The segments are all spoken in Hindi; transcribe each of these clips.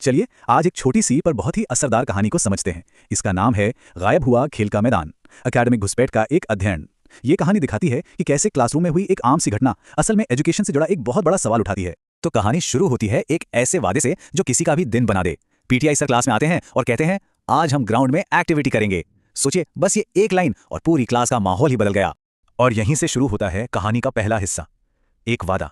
चलिए आज एक छोटी सी पर बहुत ही असरदार कहानी को समझते हैं। इसका नाम है गायब हुआ खेल का मैदान, एकेडमिक घुसपैठ का एक अध्ययन। ये कहानी दिखाती है कि कैसे क्लासरूम में हुई एक आम सी घटना असल में एजुकेशन से जुड़ा एक बहुत बड़ा सवाल उठाती है। तो कहानी शुरू होती है एक ऐसे वादे से जो किसी का भी दिन बना दे। पीटीआई सर क्लास में आते हैं और कहते हैं, आज हम ग्राउंड में एक्टिविटी करेंगे। सोचिए, बस ये एक लाइन और पूरी क्लास का माहौल ही बदल गया। और यहीं से शुरू होता है कहानी का पहला हिस्सा। एक वादा,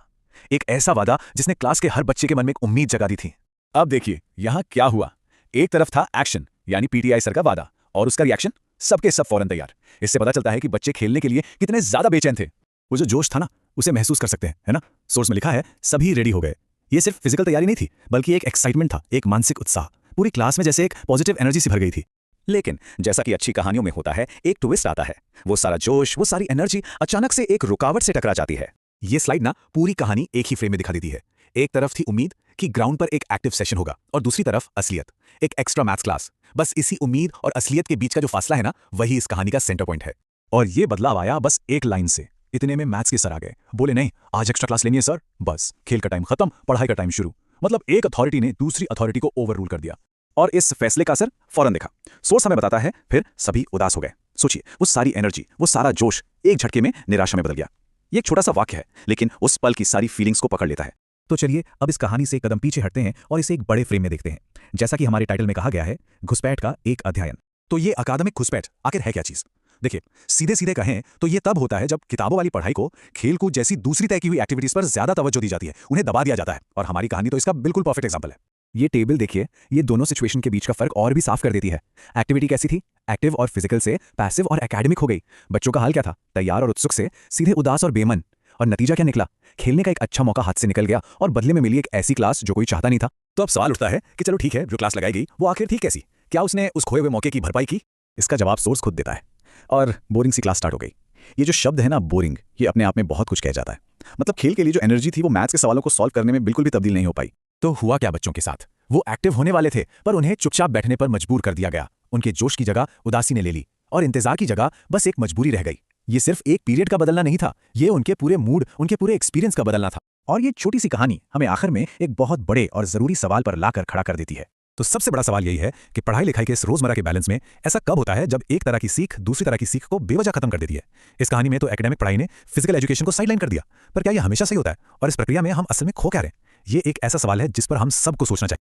एक ऐसा वादा जिसने क्लास के हर बच्चे के मन में एक उम्मीद जगा दी थी। अब देखिए यहां क्या हुआ। एक तरफ था एक्शन यानी पीटीआई सर का वादा, और उसका रिएक्शन सबके सब फौरन तैयार। इससे पता चलता है कि बच्चे खेलने के लिए कितने ज्यादा बेचैन थे। वो जो जोश था ना, उसे महसूस कर सकते हैं, है ना। सोर्स में लिखा है, सभी रेडी हो गए। ये सिर्फ फिजिकल तैयारी नहीं थी, बल्कि एक एक्साइटमेंट था, एक मानसिक उत्साह। पूरी क्लास में जैसे एक पॉजिटिव एनर्जी सी भर गई थी। लेकिन जैसा कि अच्छी कहानियों में होता है, एक ट्विस्ट आता है। वो सारा जोश, वो सारी एनर्जी अचानक से एक रुकावट से टकरा जाती है। ये स्लाइड ना पूरी कहानी एक ही फ्रेम में दिखा देती है। एक तरफ थी उम्मीद कि ग्राउंड पर एक एक्टिव सेशन होगा, और दूसरी तरफ असलियत, एक एक्स्ट्रा मैथ्स क्लास। बस इसी उम्मीद और असलियत के बीच का जो फासला है ना, वही इस कहानी का सेंटर पॉइंट है। और ये बदलाव आया बस एक लाइन से। इतने में मैथ्स के सर आ गए। बोले, नहीं आज एक्स्ट्रा क्लास लेनी है सर। बस खेल का टाइम खत्म, पढ़ाई का टाइम शुरू। मतलब एक अथॉरिटी ने दूसरी अथॉरिटी को ओवर रूल कर दिया। और इस फैसले का असर फौरन देखा। सोर्स हमें बताता है, फिर सभी उदास हो गए। सोचिए, वो सारी एनर्जी, वो सारा जोश एक झटके में निराशा में बदल गया। ये एक छोटा सा वाक्य है, लेकिन उस पल की सारी फीलिंग्स को पकड़ लेता है। तो चलिए अब इस कहानी से एक कदम पीछे हटते हैं और इसे एक बड़े फ्रेम में देखते हैं। जैसा कि हमारे टाइटल में कहा गया है, घुसपैठ का एक अध्ययन। तो ये अकादमिक घुसपैठ आखिर है क्या चीज? देखिए, सीधे सीधे कहें तो ये तब होता है जब किताबों वाली पढ़ाई को खेल कूद जैसी दूसरी तय की हुई एक्टिविटीज पर ज्यादा तवज्जो दी जाती है, उन्हें दबा दिया जाता है। और हमारी कहानी तो इसका बिल्कुल परफेक्ट एग्जांपल है। ये टेबल देखिए, ये दोनों सिचुएशन के बीच का फर्क और भी साफ कर देती है। एक्टिविटी कैसी थी? एक्टिव और फिजिकल से पैसिव और एकेडमिक हो गई। बच्चों का हाल क्या था? तैयार और उत्सुक से सीधे उदास और बेमन। और नतीजा क्या निकला? खेलने का एक अच्छा मौका हाथ से निकल गया, और बदले में मिली एक ऐसी क्लास जो कोई चाहता नहीं था। तो अब सवाल उठता है कि चलो ठीक है, जो क्लास लगाई गई वो आखिर थी कैसी? क्या उसने उस खोए हुए मौके की भरपाई की? इसका जवाब सोर्स खुद देता है। और बोरिंग सी क्लास स्टार्ट हो गई। ये जो शब्द है ना, बोरिंग, ये अपने आप में बहुत कुछ कह जाता है। मतलब खेल के लिए जो एनर्जी थी वो मैथ्स के सवालों को सॉल्व करने में बिल्कुल भी तब्दील नहीं हो पाई। तो हुआ क्या बच्चों के साथ? वो एक्टिव होने वाले थे, पर उन्हें चुपचाप बैठने पर मजबूर कर दिया गया। उनके जोश की जगह उदासी ने ले ली, और इंतजार की जगह बस एक मजबूरी रह गई। ये सिर्फ एक पीरियड का बदलना नहीं था, ये उनके पूरे मूड, उनके पूरे एक्सपीरियंस का बदलना था। और ये छोटी सी कहानी हमें आखिर में एक बहुत बड़े और जरूरी सवाल पर लाकर खड़ा कर देती है। तो सबसे बड़ा सवाल यही है कि पढ़ाई लिखाई के इस रोजमर्रा के बैलेंस में ऐसा कब होता है जब एक तरह की सीख दूसरी तरह की सीख को बेवजह खत्म कर देती है। इस कहानी में तो एकेडमिक पढ़ाई ने फिजिकल एजुकेशन को साइडलाइन कर दिया, पर क्या यह हमेशा सही होता है? और इस प्रक्रिया में हम असल में खो क्या रहे हैं? ये एक ऐसा सवाल है जिस पर हम सबको सोचना चाहिए।